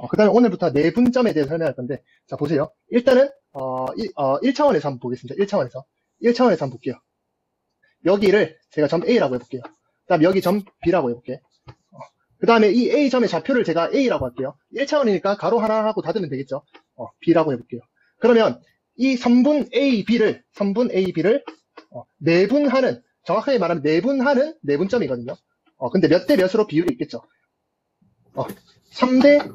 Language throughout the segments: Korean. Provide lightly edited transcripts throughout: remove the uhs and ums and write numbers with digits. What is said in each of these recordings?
그 다음에 오늘부터 내분점에 대해서 설명할 건데, 자, 보세요. 일단은, 1차원에서 한번 보겠습니다. 1차원에서. 1차원에서 한번 볼게요. 여기를 제가 점 A라고 해볼게요. 그 다음에 여기 점 B라고 해볼게요. 그 다음에 이 A점의 좌표를 제가 A라고 할게요. 1차원이니까 가로 하나 하고 닫으면 되겠죠. B라고 해볼게요. 그러면 이 선분 AB를 내분하는, 정확하게 말하면 내분하는 내분점이거든요. 근데 몇 대 몇으로 비율이 있겠죠. 3대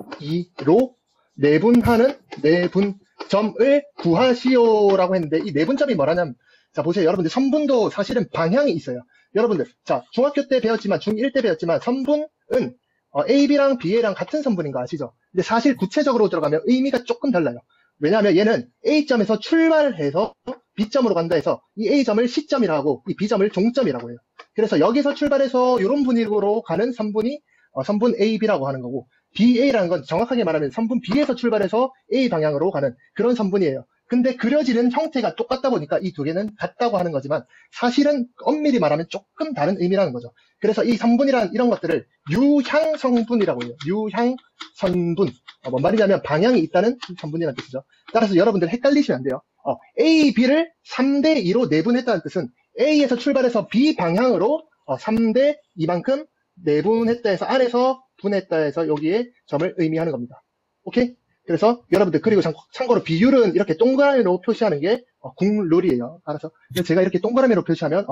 2로 내분하는 내분점을 구하시오라고 했는데, 이 내분점이 뭐라냐면, 자, 보세요. 여러분들, 선분도 사실은 방향이 있어요. 여러분들, 자, 중학교 때 배웠지만, 중1 때 배웠지만, 선분은, AB랑 BA랑 같은 선분인 거 아시죠? 근데 사실 구체적으로 들어가면 의미가 조금 달라요. 왜냐하면 얘는 A점에서 출발해서 B점으로 간다 해서, 이 A점을 C점이라고 하고, 이 B점을 종점이라고 해요. 그래서 여기서 출발해서 이런 분위기로 가는 선분이 선분 AB라고 하는 거고, BA라는 건 정확하게 말하면 선분 B에서 출발해서 A 방향으로 가는 그런 선분이에요. 근데 그려지는 형태가 똑같다 보니까 이 두 개는 같다고 하는 거지만, 사실은 엄밀히 말하면 조금 다른 의미라는 거죠. 그래서 이 선분이라는 이런 것들을 유향성분이라고 해요. 유향선분. 뭔 말이냐면 방향이 있다는 선분이라는 뜻이죠. 따라서 여러분들 헷갈리시면 안 돼요. A, B를 3대 2로 내분했다는 뜻은 A에서 출발해서 B 방향으로 3대 2만큼 내분했다 해서 안에서 분했다 해서 여기에 점을 의미하는 겁니다. 오케이? 그래서 여러분들, 그리고 참고로 비율은 이렇게 동그라미로 표시하는 게 국룰이에요. 알아서 제가 이렇게 동그라미로 표시하면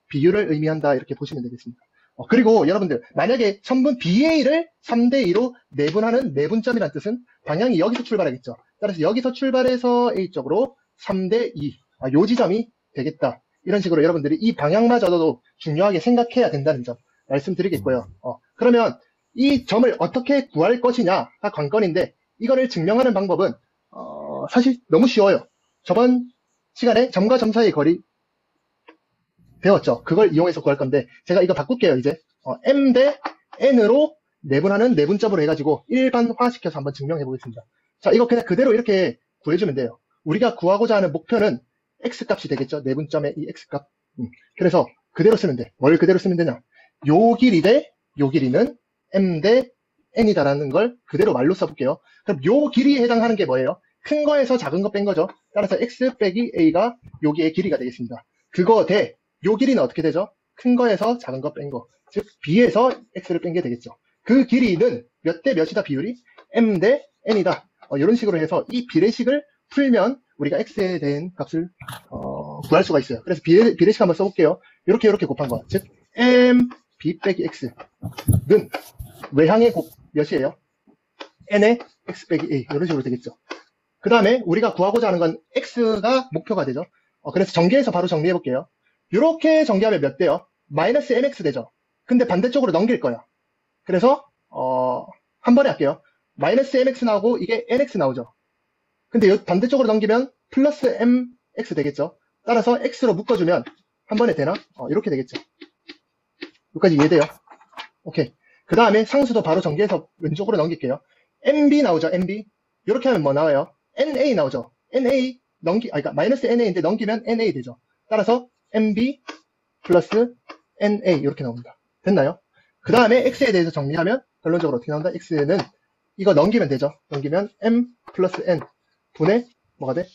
비율을 의미한다 이렇게 보시면 되겠습니다. 그리고 여러분들, 만약에 선분 BA를 3대 2로 내분하는 내분점이라는 뜻은 방향이 여기서 출발하겠죠. 따라서 여기서 출발해서 A쪽으로 3대 2, 요 지점이 되겠다. 이런 식으로 여러분들이 이 방향마저도 중요하게 생각해야 된다는 점 말씀드리겠고요. 그러면 이 점을 어떻게 구할 것이냐가 관건인데, 이거를 증명하는 방법은 사실 너무 쉬워요. 저번 시간에 점과 점 사이의 거리 배웠죠. 그걸 이용해서 구할 건데, 제가 이거 바꿀게요. 이제 M 대 N으로 내분하는 내분점으로 해가지고 일반화시켜서 한번 증명해 보겠습니다. 자, 이거 그냥 그대로 이렇게 구해주면 돼요. 우리가 구하고자 하는 목표는 X값이 되겠죠. 내분점의 이 X값. 그래서 그대로 쓰면 돼. 뭘 그대로 쓰면 되냐. 요 길이 대 요 길이는 M 대 N이다라는 걸 그대로 말로 써볼게요. 그럼 요 길이에 해당하는 게 뭐예요? 큰 거에서 작은 거 뺀 거죠. 따라서 X 빼기 A가 여기의 길이가 되겠습니다. 그거 대 요 길이는 어떻게 되죠? 큰 거에서 작은 거 뺀 거. 즉 B에서 X를 뺀 게 되겠죠. 그 길이는 몇 대 몇이다 비율이? M 대 N이다. 이런 식으로 해서 이 비례식을 풀면 우리가 X에 대한 값을 구할 수가 있어요. 그래서 비례식 한번 써볼게요. 이렇게 곱한 거. 즉 M B 빼기 X는 외향의 곱 몇이에요? N의 X 빼기 A. 이런 식으로 되겠죠. 그 다음에 우리가 구하고자 하는 건 X가 목표가 되죠. 그래서 전개해서 바로 정리해 볼게요. 이렇게 전개하면 몇 대요? 마이너스 MX 되죠. 근데 반대쪽으로 넘길 거야. 그래서 한 번에 할게요. 마이너스 MX 나오고 이게 NX 나오죠. 근데 반대쪽으로 넘기면 플러스 MX 되겠죠. 따라서 X로 묶어주면 한 번에 되나? 이렇게 되겠죠. 여기까지 이해돼요? 오케이. 그 다음에 상수도 바로 전개해서 왼쪽으로 넘길게요. MB 나오죠, MB. 이렇게 하면 뭐 나와요? NA 나오죠. NA 그러니까 마이너스 NA인데 넘기면 NA 되죠. 따라서 MB 플러스 NA 이렇게 나옵니다. 됐나요? 그 다음에 X에 대해서 정리하면 결론적으로 어떻게 나온다? X는 이거 넘기면 되죠. 넘기면 M 플러스 N 분의 뭐가 돼?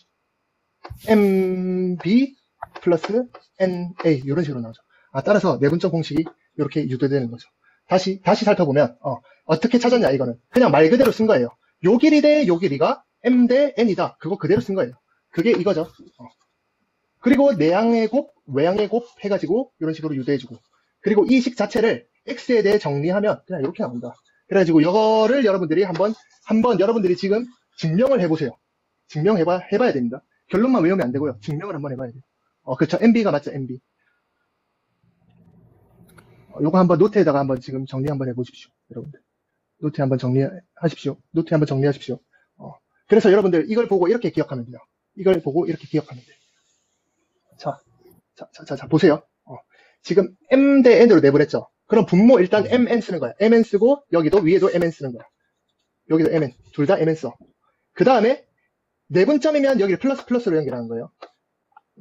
MB 플러스 NA 이런 식으로 나오죠. 따라서 내분점 공식이 이렇게 유도되는 거죠. 다시 살펴보면 어떻게 찾았냐 이거는 그냥 말 그대로 쓴 거예요. 요 길이 대 요 길이가 M 대 N이다. 그거 그대로 쓴 거예요. 그게 이거죠. 그리고 내향의 곱, 외향의 곱 해가지고 이런 식으로 유도해주고, 그리고 이 식 자체를 X에 대해 정리하면 그냥 이렇게 나옵니다. 그래가지고 이거를 여러분들이 한번 여러분들이 지금 증명을 해보세요. 해봐야 됩니다. 결론만 외우면 안 되고요. 증명을 한번 해봐야 돼요. 그렇죠. MB가 맞죠, MB. 요거 한번 노트에다가 한번 지금 정리 한번 해보십시오. 여러분들. 노트에 한번 정리하십시오. 그래서 여러분들 이걸 보고 이렇게 기억하면 돼요. 이걸 보고 이렇게 기억하면 돼요. 자, 보세요. 지금 M 대 N으로 내분했죠. 그럼 분모 일단 MN 쓰는 거야. MN 쓰고 여기도 위에도 MN 쓰는 거야. 여기도 MN. 둘 다 MN 써. 그 다음에 내분점이면 여기를 플러스로 연결하는 거예요.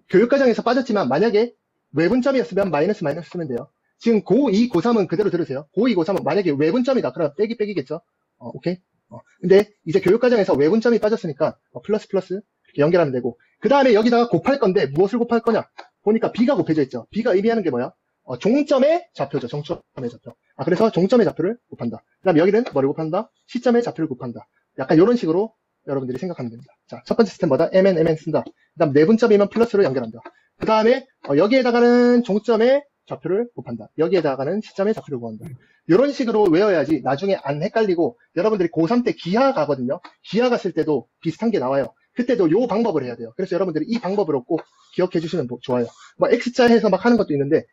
교육과정에서 빠졌지만 만약에 외분점이었으면 마이너스 쓰면 돼요. 지금 고2, 고3은 그대로 들으세요. 고2, 고3은 만약에 외분점이다. 그럼 빼기겠죠. 오케이? 근데 이제 교육과정에서 외분점이 빠졌으니까 플러스 플러스 이렇게 연결하면 되고 그 다음에 여기다가 곱할 건데 무엇을 곱할 거냐 보니까 b가 곱해져 있죠. b가 의미하는 게 뭐야? 종점의 좌표죠. 종점의 좌표. 그래서 종점의 좌표를 곱한다. 그 다음 여기는 뭐를 곱한다? 시점의 좌표를 곱한다. 약간 이런 식으로 여러분들이 생각하면 됩니다. 자, 첫 번째 스텝 뭐다? mn 쓴다. 그 다음 내분점이면 플러스로 연결한다. 그 다음에 여기에다가는 종점의 좌표를 곱한다. 여기에다가는 시점의 좌표를 구한다. 이런 식으로 외워야지 나중에 안 헷갈리고 여러분들이 고3 때 기하 가거든요. 기하 갔을 때도 비슷한 게 나와요. 그때도 요 방법을 해야 돼요. 그래서 여러분들이 이 방법으로 꼭 기억해 주시면 좋아요. 뭐 X자 해서 막 하는 것도 있는데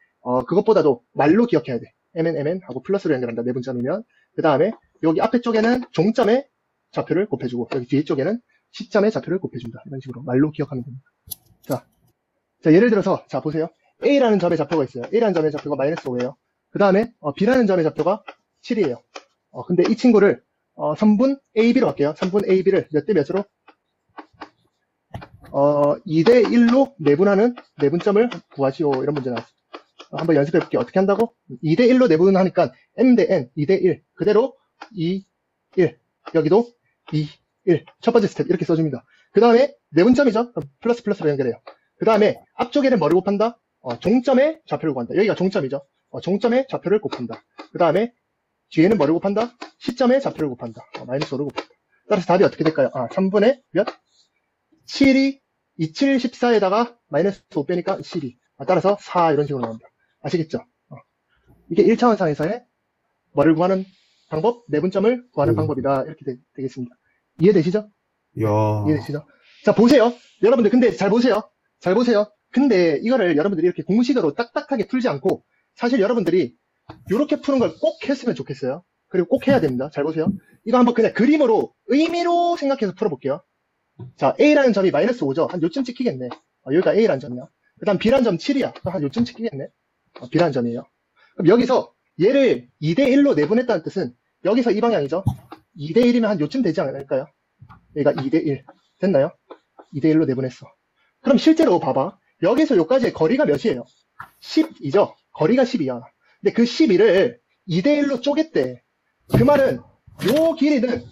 그것보다도 말로 기억해야 돼. mn 하고 플러스로 연결한다. 내분점이면. 그 다음에 여기 앞에 쪽에는 종점의 좌표를 곱해주고 여기 뒤에 쪽에는 시점의 좌표를 곱해준다. 이런 식으로 말로 기억하면 됩니다. 자, 예를 들어서 자 보세요. A라는 점의 좌표가 있어요. A라는 점의 좌표가 마이너스 5예요. 그 다음에 B라는 점의 좌표가 7이에요. 근데 이 친구를 3분 AB로 할게요. 3분 AB를 몇 대 몇으로? 2대 1로 내분하는 내분점을 구하시오. 이런 문제 나왔어요. 한번 연습해 볼게요. 어떻게 한다고? 2대 1로 내분하니까 M 대 N 2대 1 그대로 2, 1 여기도 2, 1 첫 번째 스텝 이렇게 써줍니다. 그 다음에 내분점이죠. 그럼 플러스 플러스로 연결해요. 그 다음에 앞쪽에는 뭐를 곱한다? 종점의 좌표를 구한다. 여기가 종점이죠. 종점의 좌표를 곱한다. 그 다음에 뒤에는 뭐를 곱한다? 시점의 좌표를 곱한다. 마이너스 5를 곱한다. 따라서 답이 어떻게 될까요? 3분의 몇? 7이 27, 14에다가 마이너스 5 빼니까 12. 따라서 4 이런 식으로 나옵니다. 아시겠죠? 이게 1차원상에서의 뭐를 구하는 방법? 내분점을 구하는 방법이다. 이렇게 되겠습니다. 이해되시죠? 야, 이해되시죠? 자, 보세요. 여러분들, 근데 잘 보세요. 잘 보세요. 근데 이거를 여러분들이 이렇게 공식으로 딱딱하게 풀지 않고 사실 여러분들이 이렇게 푸는 걸 꼭 했으면 좋겠어요. 그리고 꼭 해야 됩니다. 잘 보세요. 이거 한번 그냥 그림으로, 의미로 생각해서 풀어볼게요. 자, A라는 점이 마이너스 5죠. 한 요쯤 찍히겠네. 여기가 A라는 점이야. 그 다음 B라는 점 7이야. 한 요쯤 찍히겠네. B라는 점이에요. 그럼 여기서 얘를 2대 1로 내분했다는 뜻은 여기서 이 방향이죠. 2대 1이면 한 요쯤 되지 않을까요? 여기가 2대 1. 됐나요? 2대 1로 내분했어. 그럼 실제로 봐봐. 여기서 여기까지의 거리가 몇이에요? 10이죠. 거리가 10이야. 근데 그 12를 2대 1로 쪼갰대. 그 말은 요 길이는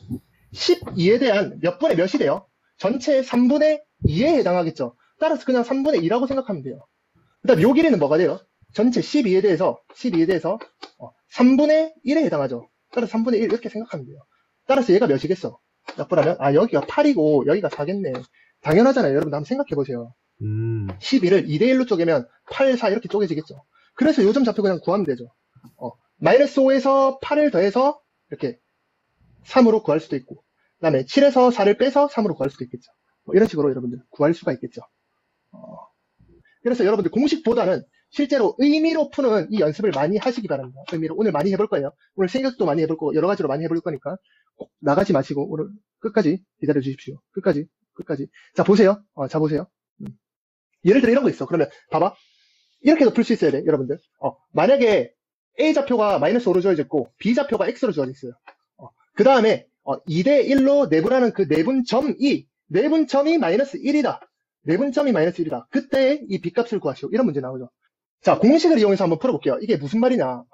12에 대한 몇 분의 몇이 돼요? 전체 3분의 2에 해당하겠죠. 따라서 그냥 3분의 2라고 생각하면 돼요. 그 다음 요 길이는 뭐가 돼요? 전체 12에 대해서 3분의 1에 해당하죠. 따라서 3분의 1 이렇게 생각하면 돼요. 따라서 얘가 몇이겠어? 몇 분하면? 여기가 8이고 여기가 4겠네. 당연하잖아요. 여러분 한번 생각해 보세요. 12를 2대 1로 쪼개면 8, 4 이렇게 쪼개지겠죠. 그래서 요점 좌표 그냥 구하면 되죠. 마이너스 5에서 8을 더해서 이렇게 3으로 구할 수도 있고, 그 다음에 7에서 4를 빼서 3으로 구할 수도 있겠죠. 이런 식으로 여러분들 구할 수가 있겠죠. 그래서 여러분들 공식보다는 실제로 의미로 푸는 이 연습을 많이 하시기 바랍니다. 의미로 오늘 많이 해볼 거예요. 오늘 생각도 많이 해볼 거고 여러 가지로 많이 해볼 거니까 꼭 나가지 마시고 오늘 끝까지 기다려 주십시오. 끝까지. 자 보세요. 자 보세요. 예를 들어 이런 거 있어. 그러면 봐봐. 이렇게도 풀 수 있어야 돼, 여러분들. 만약에 A 좌표가 마이너스 5로 주어져 있고 B 좌표가 X로 주어져 있어요. 그 다음에 2대 1로 내분하는 그 내분점이 마이너스 1이다. 내분점이 마이너스 1이다. 그때 이 B값을 구하시오. 이런 문제 나오죠. 자, 공식을 이용해서 한번 풀어볼게요. 이게 무슨 말이냐.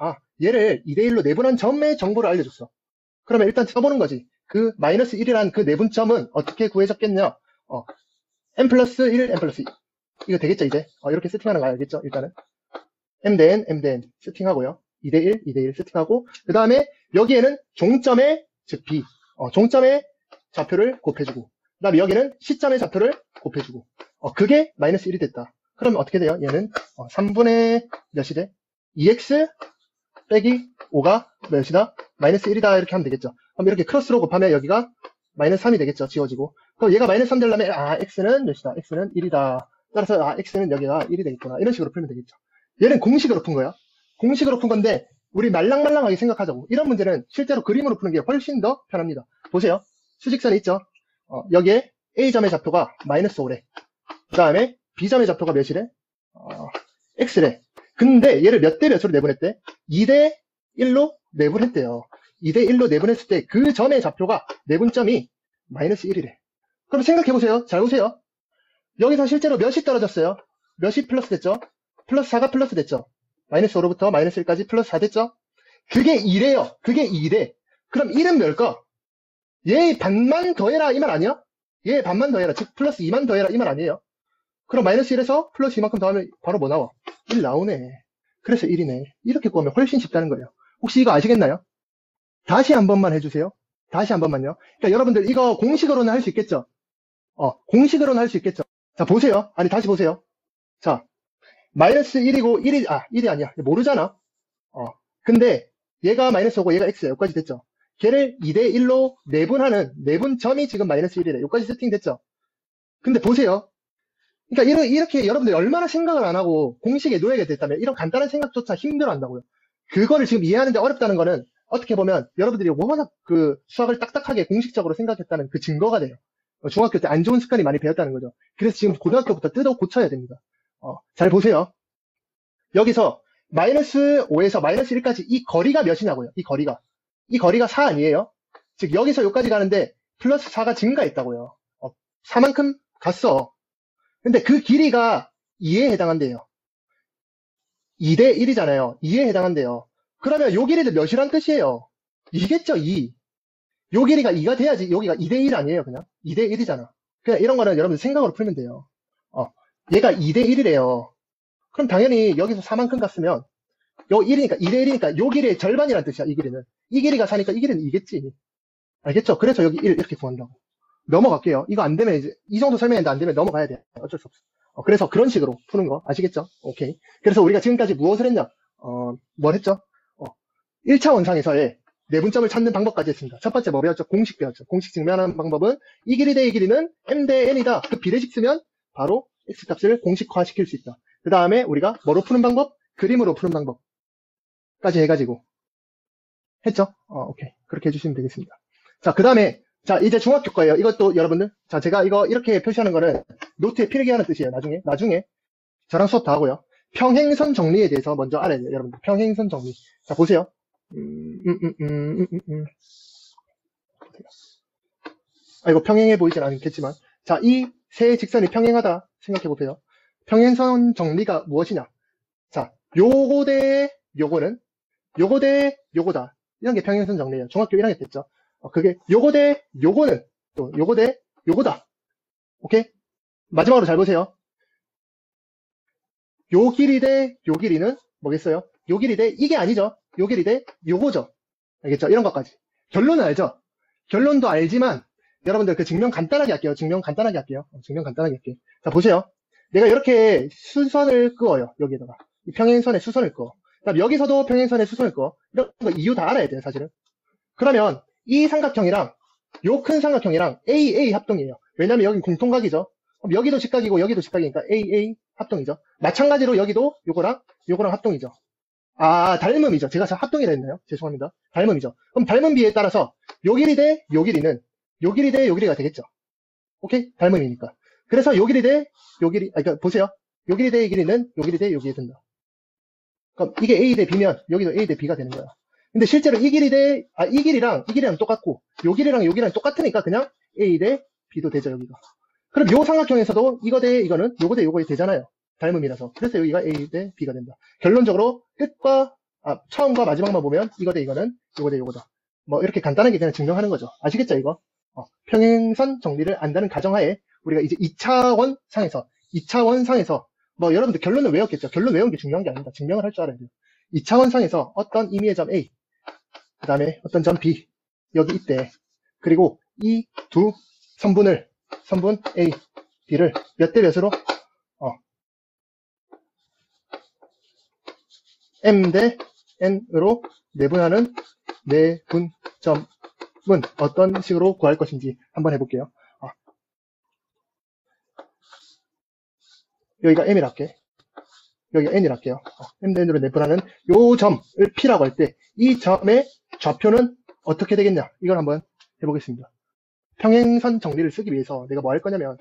얘를 2대 1로 내분한 점의 정보를 알려줬어. 그러면 일단 써보는 거지. 그 마이너스 1이란 그 내분점은 어떻게 구해졌겠냐. n 플러스 1, n 플러스 2. 이거 되겠죠, 이제? 이렇게 세팅하는 거 알겠죠? 일단은. m 대 n 세팅하고요. 2대 1, 2대 1 세팅하고, 그 다음에 여기에는 종점의, 즉 B, 종점의 좌표를 곱해주고, 그 다음에 여기는 시점의 좌표를 곱해주고, 그게 마이너스 1이 됐다. 그러면 어떻게 돼요? 얘는 3분의 몇이 돼? 2x 빼기 5가 몇이다? 마이너스 1이다. 이렇게 하면 되겠죠. 그럼 이렇게 크로스로 곱하면 여기가 마이너스 3이 되겠죠. 지워지고. 그럼 얘가 마이너스 3 되려면, x는 몇이다? x는 1이다. 따라서 x는 여기가 1이 되겠구나. 이런 식으로 풀면 되겠죠. 얘는 공식으로 푼 거야. 공식으로 푼 건데 우리 말랑말랑하게 생각하자고. 이런 문제는 실제로 그림으로 푸는 게 훨씬 더 편합니다. 보세요. 수직선이 있죠. 여기에 A점의 좌표가 마이너스 5래. 그 다음에 B점의 좌표가 몇이래? X래. 근데 얘를 몇 대 몇으로 내분했대? 2대 1로 내분했대요. 2대 1로 내분했을 때 그 점의 좌표가 내분점이 마이너스 1이래. 그럼 생각해보세요. 잘 보세요. 여기서 실제로 몇이 떨어졌어요? 몇이 플러스 됐죠? 플러스 4가 플러스 됐죠? 마이너스 5로부터 마이너스 1까지 플러스 4 됐죠? 그게 2래요. 그게 2래. 그럼 1은 뭘까? 얘 반만 더해라 이 말 아니야? 얘 반만 더해라. 즉 플러스 2만 더해라 이 말 아니에요? 그럼 마이너스 1에서 플러스 2만큼 더하면 바로 뭐 나와? 1 나오네. 그래서 1이네. 이렇게 구하면 훨씬 쉽다는 거예요. 혹시 이거 아시겠나요? 다시 한 번만 해주세요. 다시 한 번만요. 그러니까 여러분들 이거 공식으로는 할 수 있겠죠? 공식으로는 할 수 있겠죠? 자, 보세요. 아니, 다시 보세요. 자, 마이너스 1이고 1이 아니야. 모르잖아. 근데 얘가 마이너스고 얘가 x야. 여기까지 됐죠? 걔를 2대 1로 내분하는 내분 점이 지금 마이너스 1이래. 여기까지 세팅됐죠? 근데 보세요. 그러니까 이렇게 여러분들이 얼마나 생각을 안 하고 공식에 놓여야 됐다면 이런 간단한 생각조차 힘들어 한다고요. 그거를 지금 이해하는데 어렵다는 거는 어떻게 보면 여러분들이 워낙 그 수학을 딱딱하게 공식적으로 생각했다는 그 증거가 돼요. 중학교 때 안 좋은 습관이 많이 배웠다는 거죠. 그래서 지금 고등학교부터 뜯어 고쳐야 됩니다. 잘 보세요. 여기서 마이너스 5에서 마이너스 1까지 이 거리가 몇이냐고요. 이 거리가 4 아니에요? 즉 여기서 여기까지 가는데 플러스 4가 증가했다고요. 4만큼 갔어. 근데 그 길이가 2에 해당한대요. 2대 1이잖아요. 2에 해당한대요. 그러면 요 길이도 몇이란 뜻이에요? 2겠죠, 2. 요 길이가 2가 돼야지 여기가 2대 1 아니에요, 그냥? 2대 1이잖아. 그냥 이런 거는 여러분 생각으로 풀면 돼요. 얘가 2대 1이래요. 그럼 당연히 여기서 4만큼 갔으면 요 1이니까 2대 1이니까 요 길이의 절반이란 뜻이야, 이 길이는. 이 길이가 4니까 이 길이는 2겠지. 알겠죠? 그래서 여기 1 이렇게 구한다고. 넘어갈게요. 이거 안 되면 이제 이 정도 설명했는데 안 되면 넘어가야 돼. 어쩔 수 없어. 그래서 그런 식으로 푸는 거 아시겠죠? 오케이. 그래서 우리가 지금까지 무엇을 했냐? 뭘 했죠? 1차 원상에서의 내분점을 찾는 방법까지 했습니다. 첫 번째 뭐 배웠죠? 공식 배웠죠. 공식 증명하는 방법은 이 길이 대 이 길이는 m 대 n이다. 그 비례식 쓰면 바로 x값을 공식화 시킬 수 있다. 그 다음에 우리가 뭐로 푸는 방법? 그림으로 푸는 방법까지 해가지고 했죠? 오케이. 그렇게 해주시면 되겠습니다. 자, 그 다음에 자, 이제 중학교 거예요. 이것도 여러분들. 자, 제가 이거 이렇게 표시하는 거는 노트에 필기하는 뜻이에요. 나중에 저랑 수업 다 하고요. 평행선 정리에 대해서 먼저 알아야 돼요. 여러분들. 평행선 정리. 자, 보세요. 이거 평행해 보이진 않겠지만. 자, 이 세 직선이 평행하다 생각해 보세요. 평행선 정리가 무엇이냐? 자, 요거 대 요거는 요거 대 요거다. 이런 게 평행선 정리예요. 중학교 1학년 됐죠? 그게 요거 대 요거는 또 요거 대 요거다. 오케이? 마지막으로 잘 보세요. 요 길이 대 요 길이는 뭐겠어요? 요 길이 대 이게 아니죠. 요 길이 대 요거죠. 알겠죠? 이런 것까지. 결론은 알죠? 결론도 알지만 여러분들 그 증명 간단하게 할게요. 증명 간단하게 할게요. 자, 보세요. 내가 이렇게 수선을 그어요. 여기에다가. 이 평행선에 수선을 그어. 그다음 여기서도 평행선에 수선을 그어. 이런 거 이유 다 알아야 돼요, 사실은. 그러면 이 삼각형이랑 요 큰 삼각형이랑 AA 합동이에요. 왜냐면 여기 공통각이죠. 그럼 여기도 직각이고 여기도 직각이니까 AA 합동이죠. 마찬가지로 여기도 요거랑 합동이죠. 닮음이죠. 제가 합동이라 했나요? 죄송합니다. 닮음이죠. 그럼 닮음 비에 따라서 요 길이 대 요 길이는 요 길이 대 요 길이가 되겠죠. 오케이? 닮음이니까. 그래서 요 길이 대 요 길이, 그러니까 보세요. 요 길이 대 이 길이는 요 길이 대 요 길이 된다. 그럼 이게 A 대 B면 여기도 A 대 B가 되는 거야. 근데 실제로 이 길이랑 똑같고 요 길이랑 요 길이랑 똑같으니까 그냥 A 대 B도 되죠, 여기가. 그럼 요 삼각형에서도 이거 대 이거는 요거 대 요거 되잖아요. 닮음이라서. 그래서 여기가 A 대 B가 된다. 결론적으로 처음과 마지막만 보면 이거 대 이거는 요거 대 요거다. 뭐 이렇게 간단하게 그냥 증명하는 거죠. 아시겠죠, 이거? 평행선 정리를 안다는 가정하에 우리가 이제 2차원 상에서 뭐 여러분들 결론을 외웠겠죠. 결론 외운 게 중요한 게 아닙니다. 증명을 할 줄 알아야 돼요. 2차원 상에서 어떤 임의의 점 A, 그 다음에 어떤 점 B, 여기 있대. 그리고 이 두 선분 A, B를 몇 대 몇으로? M 대 N으로 내분하는 내분점은 어떤 식으로 구할 것인지 한번 해볼게요. 여기가 M이라 할게. 여기가 N이라 할게요. M 대 N으로 내분하는 요 점을 P라고 할 때 이 점의 좌표는 어떻게 되겠냐? 이걸 한번 해보겠습니다. 평행선 정리를 쓰기 위해서 내가 뭐 할 거냐면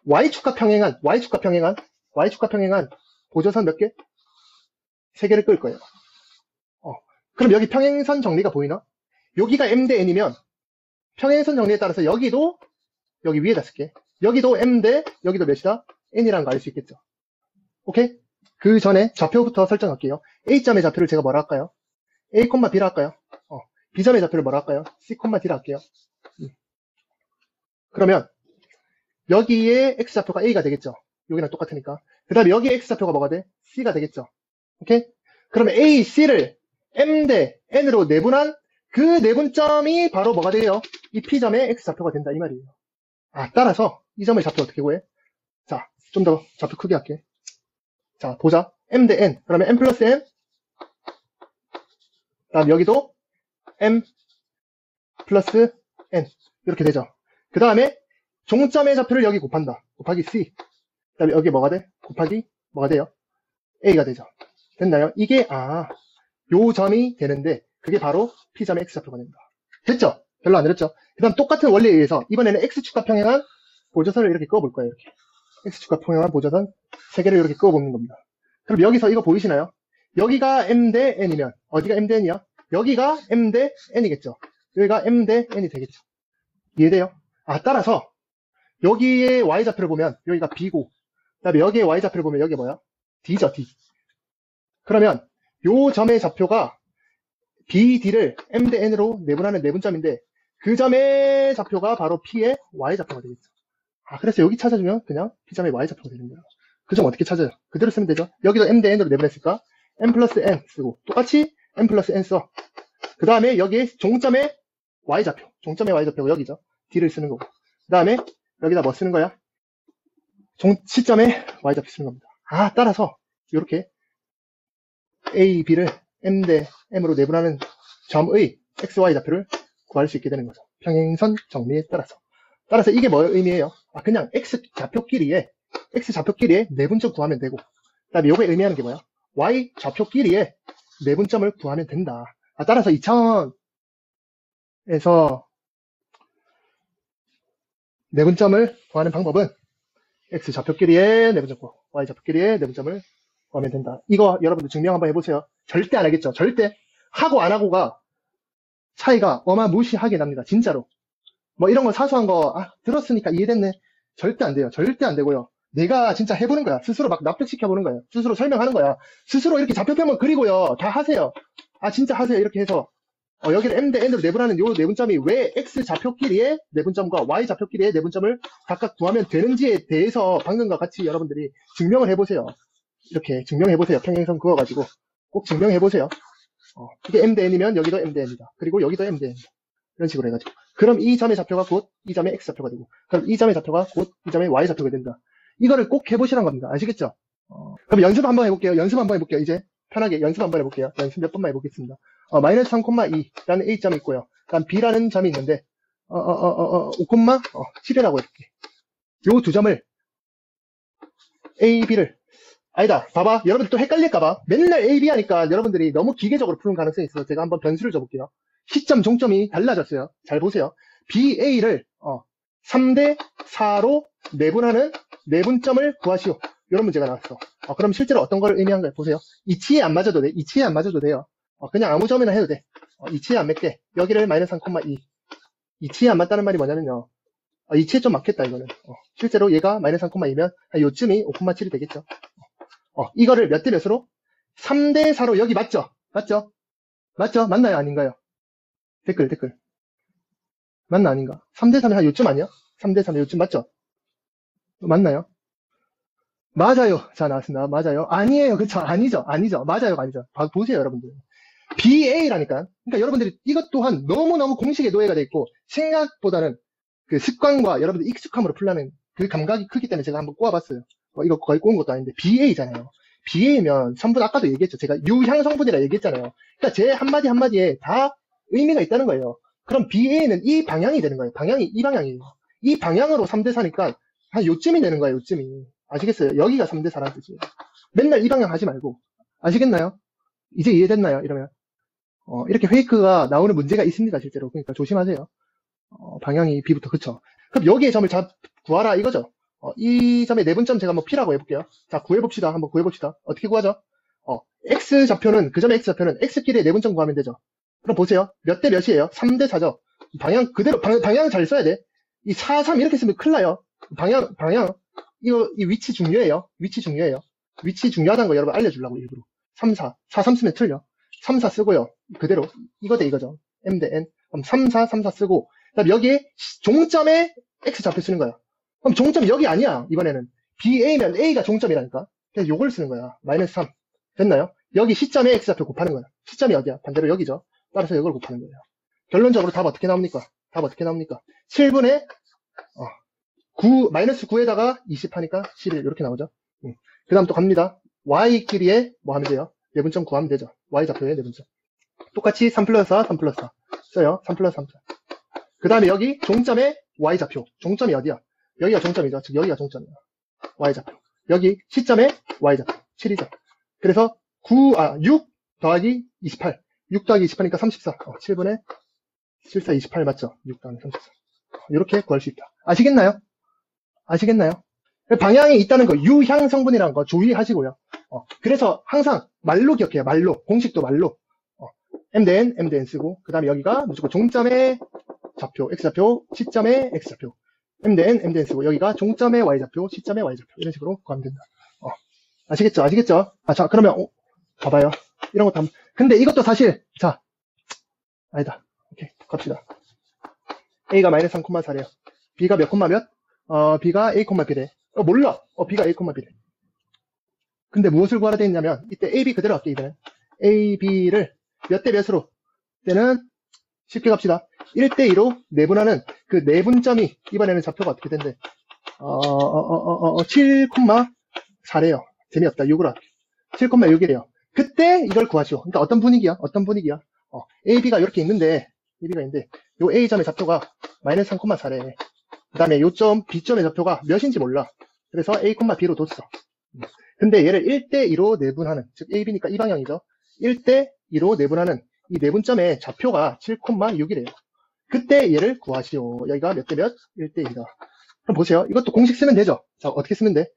Y축과 평행한 보조선 몇 개? 3개를 끌 거예요. 그럼 여기 평행선 정리가 보이나? 여기가 M 대 N이면 평행선 정리에 따라서 여기도 여기 위에다 쓸게. 여기도 M 대 여기도 몇이다? N이라는 거 알 수 있겠죠. 오케이? 그 전에 좌표부터 설정할게요. A점의 좌표를 제가 뭐라 할까요? A, B라 할까요? B점의 좌표를 뭐라 할까요? C, D라 할게요. 그러면 여기에 x좌표가 a가 되겠죠. 여기랑 똑같으니까. 그 다음에 여기에 x좌표가 뭐가 돼? c가 되겠죠. 오케이? 그러면 a, c를 m 대 n으로 내분한 그 내분점이 바로 뭐가 돼요? 이 p점의 x좌표가 된다 이 말이에요. 따라서 이 점의 좌표 어떻게 구해? 자, 좀 더 좌표 크게 할게. 자, 보자. m 대 n. 그러면 m 플러스 n. 다음 여기도 m 플러스 n. 이렇게 되죠. 그 다음에 종점의 좌표를 여기 곱한다. 곱하기 c. 그 다음에 여기 뭐가 돼? 곱하기 뭐가 돼요? a가 되죠. 됐나요? 이게 요 점이 되는데 그게 바로 p점의 x좌표가 된다. 됐죠? 별로 안 어렵죠? 그 다음 똑같은 원리에 의해서 이번에는 x축과 평행한 보조선을 이렇게 그어볼 거예요. 이렇게. x축과 평행한 보조선 3개를 이렇게 그어보는 겁니다. 그럼 여기서 이거 보이시나요? 여기가 m 대 n이면 어디가 m 대 n이야? 여기가 m 대 n이겠죠. 여기가 m 대 n이 되겠죠. 이해돼요? 따라서 여기에 y좌표를 보면 여기가 b고 그 다음에 여기에 y좌표를 보면 여기 뭐야? d죠, d. 그러면 요 점의 좌표가 b, d를 m 대 n으로 내분하는 내분점인데 그 점의 좌표가 바로 p의 y좌표가 되겠죠. 그래서 여기 찾아주면 그냥 p점의 y좌표가 되는 거예요. 그 점 어떻게 찾아요? 그대로 쓰면 되죠. 여기도 m 대 n으로 내분했으니까 m 플러스 n 쓰고 똑같이 m 플러스 n 써. 그 다음에 여기에 종점의 y좌표, 종점의 y좌표가 여기죠. d를 쓰는 거고. 그 다음에 여기다 뭐 쓰는 거야? 시점의 y좌표 쓰는 겁니다. 따라서 이렇게 a, b를 m 대 m으로 내분하는 점의 x, y 좌표를 구할 수 있게 되는 거죠. 평행선 정리에 따라서. 따라서 이게 뭐 의미예요? 그냥 x 좌표끼리에 내분점 구하면 되고, 그 다음에 요게 의미하는 게 뭐야? y 좌표끼리에 내분점을 구하면 된다. 따라서 2차원에서 내분점을 구하는 방법은 x 좌표끼리의 내분점 구하고 y 좌표끼리의 내분점을 구하면 된다. 이거 여러분들 증명 한번 해보세요. 절대 안 하겠죠. 절대 하고 안 하고가 차이가 어마무시하게 납니다. 진짜로. 뭐 이런 거 사소한 거 들었으니까 이해됐네. 절대 안 돼요. 절대 안 되고요. 내가 진짜 해보는 거야. 스스로 막 납득시켜보는 거예요. 스스로 설명하는 거야. 스스로 이렇게 좌표표만 그리고요. 다 하세요. 진짜 하세요. 이렇게 해서 여기를 m 대 n으로 내분하는 요 내분점이 왜 x 좌표끼리의 내분점과 y 좌표끼리의 내분점을 각각 구하면 되는지에 대해서 방금과 같이 여러분들이 증명을 해보세요. 이렇게 증명해보세요. 평행선 그어가지고 꼭 증명해보세요. 이게 m 대 n이면 여기도 m 대 n이다. 그리고 여기도 m 대 n이다. 이런 식으로 해가지고. 그럼 이 점의 좌표가 곧 이 점의 x 좌표가 되고, 그럼 이 점의 좌표가 곧 이 점의 y 좌표가 된다. 이거를 꼭 해보시란 겁니다. 아시겠죠? 그럼 연습 한번 해볼게요. 이제 편하게 연습 한번 해볼게요. 연습 몇 번만 해보겠습니다. 마이너스 3,2라는 a점이 있고요. 그다음 b라는 점이 있는데 5,7이라고 해볼게. 요 두 점을 a, b를 아니다. 봐봐. 여러분들 또 헷갈릴까봐. 맨날 A, B 하니까 여러분들이 너무 기계적으로 푸는 가능성이 있어서 제가 한번 변수를 줘볼게요. 시점, 종점이 달라졌어요. 잘 보세요. B, A를 3대 4로 내분하는 내분점을 구하시오. 이런 문제가 나왔어. 그럼 실제로 어떤 걸 의미한가요? 보세요. 이치에 안 맞아도 돼. 이치에 안 맞아도 돼요. 그냥 아무 점이나 해도 돼. 이치에 안 맞게. 여기를 마이너스 3,2. 이치에 안 맞다는 말이 뭐냐면요. 이치에 좀 맞겠다, 이거는. 실제로 얘가 마이너스 3,2면 요쯤이 5,7이 되겠죠. 이거를 몇 대 몇으로? 3대 4로 여기 맞죠? 맞죠? 맞나요? 아닌가요? 댓글. 맞나 아닌가? 3대 3이 한 요쯤 아니야? 3대 3이 요쯤 맞죠? 맞나요? 맞아요. 자, 나왔습니다. 맞아요. 아니에요. 그쵸? 아니죠. 맞아요. 아니죠. 보세요, 여러분들. BA라니까. 그러니까 여러분들이 이것 또한 너무너무 공식에 노예가 돼 있고 생각보다는 그 습관과 여러분들 익숙함으로 풀라는 그 감각이 크기 때문에 제가 한번 꼬아봤어요. 이거 거의 꼬은 것도 아닌데 BA잖아요. BA면 성분 아까도 얘기했죠. 제가 유향 성분이라 얘기했잖아요. 그러니까 제 한마디 한마디에 다 의미가 있다는 거예요. 그럼 BA는 이 방향이 되는 거예요. 방향이 이 방향이에요. 이 방향으로 3대 4니까 한 요쯤이 되는 거예요. 요쯤이. 아시겠어요? 여기가 3대 4라는 뜻이에요. 맨날 이 방향 하지 말고. 아시겠나요? 이제 이해됐나요? 이러면 이렇게 페이크가 나오는 문제가 있습니다. 실제로. 그러니까 조심하세요. 방향이 B부터. 그쵸? 그럼 여기에 점을 구하라 이거죠. 이 점의 내분점 제가 한번 P라고 해볼게요. 자, 구해봅시다. 한번 구해봅시다. 어떻게 구하죠? X 좌표는, 그 점의 X 좌표는 X끼리의 내분점 구하면 되죠. 그럼 보세요. 몇 대 몇이에요? 3대 4죠. 방향 그대로, 방향 잘 써야 돼. 이 4, 3 이렇게 쓰면 큰일 나요. 방향. 이 위치 중요해요. 위치 중요하다는 거 여러분 알려주려고 일부러. 3, 4. 4, 3 쓰면 틀려. 3, 4 쓰고요. 그대로. 이거 대 이거죠. M 대 N. 그럼 3, 4 쓰고. 그 다음 여기에 종점의 X좌표 쓰는 거야. 그럼 종점 여기 아니야, 이번에는. BA면 A가 종점이라니까. 그래서 요걸 쓰는 거야. 마이너스 3. 됐나요? 여기 시점에 X좌표 곱하는 거야. 시점이 어디야? 반대로 여기죠. 따라서 이걸 곱하는 거예요. 결론적으로 답 어떻게 나옵니까? 답 어떻게 나옵니까? 7분의 마이너스 9에다가 20 하니까 11 이렇게 나오죠. 그 다음 또 갑니다. Y끼리에 뭐 하면 돼요? 내분점 구하면 되죠. Y좌표의 내분점. 똑같이 3 플러스 4, 3 플러스 4 써요. 3 플러스 3. 그 다음에 여기 종점의 Y좌표. 종점이 어디야? 여기가 종점이죠. 즉 여기가 종점이야. Y좌표. 여기 시점의 Y좌표. 7이죠. 그래서 6 더하기 28. 6 더하기 28이니까 34. 7분의 74, 28 맞죠? 6 더하기 34. 이렇게 구할 수 있다. 아시겠나요? 아시겠나요? 방향이 있다는 거, 유향 성분이라는 거 주의하시고요. 그래서 항상 말로 기억해요. 말로. 공식도 말로. MDN, MDN 쓰고, 그 다음에 여기가 무조건 종점의 좌표, X좌표, 시점의 X좌표. MDN, MDN 쓰고, 여기가 종점의 Y좌표, 시점의 Y좌표. 이런 식으로 구하면 된다. 아시겠죠? 아시겠죠? 자, 그러면, 봐봐요. 이런 것도 근데 이것도 사실, 자, 아니다. 오케이, 갑시다. A가 마이너스 3,4래요. B가 몇 콤마 몇? B가 A, B래. 몰라. B가 A, B래. 근데 무엇을 구하라 돼 있냐면, 이때 AB 그대로 할게, 이번엔. A, B를 몇 대 몇으로? 이때는 쉽게 갑시다. 1대2로 내분하는 그 내분점이, 이번에는 좌표가 어떻게 된대? 7,4래요. 재미없다. 6으로 할게. 7,6이래요. 그때 이걸 구하시오. 그러니까 어떤 분위기야? 어떤 분위기야? A, B가 이렇게 있는데, 요 A점의 좌표가 마이너스 3,4래. 그 다음에 요점, B점의 좌표가 몇인지 몰라. 그래서 A, B로 뒀어. 근데 얘를 1대2로 내분하는, 즉 A, B니까 이 방향이죠. 1대2로 내분하는 이 내분점의 좌표가 7,6이래요. 그때 얘를 구하시오. 여기가 몇 대 몇? 1대2다. 그럼 보세요. 이것도 공식 쓰면 되죠. 자, 어떻게 쓰면 돼?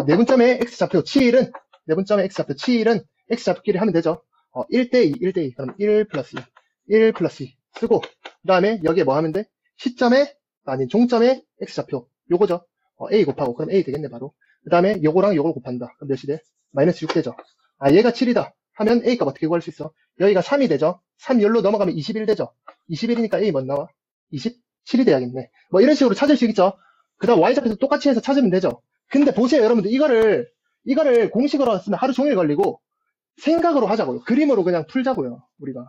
내분점의 X좌표 7은, 내분점의 X좌표 7은 X좌표끼리 하면 되죠. 1대2, 1대2. 그럼 1 플러스 2, 1 플러스 2 쓰고, 그 다음에 여기에 뭐 하면 돼? 시점의, 아니, 종점의 X좌표. 요거죠. A 곱하고, 그럼 A 되겠네, 바로. 그 다음에 요거랑 요걸 곱한다. 그럼 몇이 돼? 마이너스 6 되죠. 얘가 7이다. 하면 A 값 어떻게 구할 수 있어? 여기가 3이 되죠. 3 열로 넘어가면 21 되죠. 21이니까 A 뭐 나와? 27이 돼야겠네. 뭐 이런 식으로 찾을 수 있죠. 그 다음 Y좌표도 똑같이 해서 찾으면 되죠. 근데 보세요, 여러분들. 이거를 공식으로 쓰면 하루 종일 걸리고, 생각으로 하자고요. 그림으로 그냥 풀자고요, 우리가.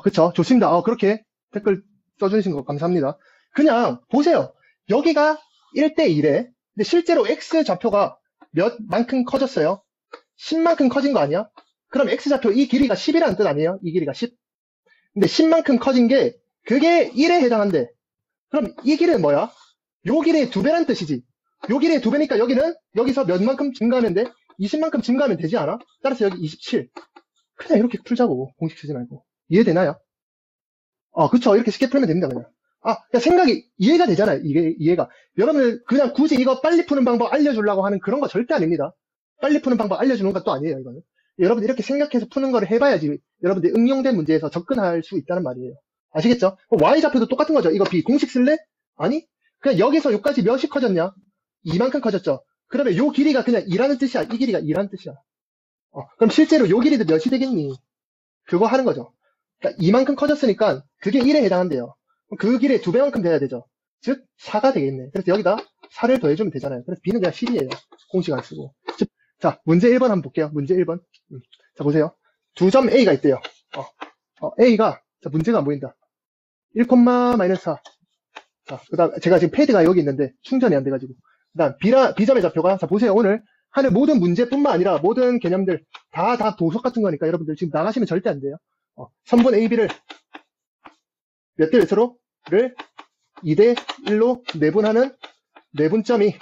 그쵸. 좋습니다. 그렇게 댓글 써주신 거 감사합니다. 그냥 보세요. 여기가 1대1에, 근데 실제로 X좌표가 몇 만큼 커졌어요? 10만큼 커진 거 아니야? 그럼 X좌표 이 길이가 10이라는 뜻 아니에요? 이 길이가 10. 근데 10만큼 커진 게, 그게 1에 해당한대. 그럼 이 길이는 뭐야? 요 길이의 2배란 뜻이지. 요 길이의 2배니까 여기는, 여기서 몇 만큼 증가하면 돼? 20만큼 증가하면 되지 않아? 따라서 여기 27. 그냥 이렇게 풀자고. 공식 쓰지 말고. 이해되나요? 그쵸. 이렇게 쉽게 풀면 됩니다, 그냥. 그냥 생각이 이해가 되잖아요. 이게, 이해가. 여러분들, 그냥 굳이 이거 빨리 푸는 방법 알려주려고 하는 그런 거 절대 아닙니다. 빨리 푸는 방법 알려주는 것도 아니에요, 이거는. 여러분들 이렇게 생각해서 푸는 거를 해봐야지 여러분들 응용된 문제에서 접근할 수 있다는 말이에요. 아시겠죠? Y좌표도 똑같은 거죠. 이거 B 공식 쓸래? 아니? 그냥 여기서 여기까지 몇이 커졌냐? 이만큼 커졌죠. 그러면 요 길이가 그냥 2라는 뜻이야. 이 길이가 2라는 뜻이야. 그럼 실제로 요 길이도 몇이 되겠니? 그거 하는 거죠. 그러니까 이만큼 커졌으니까 그게 1에 해당한대요. 그 길의 2배만큼 돼야 되죠. 즉 4가 되겠네. 그래서 여기다 4를 더해주면 되잖아요. 그래서 B는 그냥 10이에요. 공식 안 쓰고. 자, 문제 1번 한번 볼게요. 문제 1번. 자, 보세요. 두 점 A가 있대요. A가, 자, 문제가 안 보인다. 1, 마이너스 4. 자, 그 다음, 제가 지금 패드가 여기 있는데 충전이 안 돼가지고. 그 다음, B점의 좌표가, 자, 보세요. 오늘 하는 모든 문제뿐만 아니라 모든 개념들 다 도석 같은 거니까 여러분들 지금 나가시면 절대 안 돼요. 선분 AB를 몇 대 몇으로? 를 2대 1로 내분하는 내분점이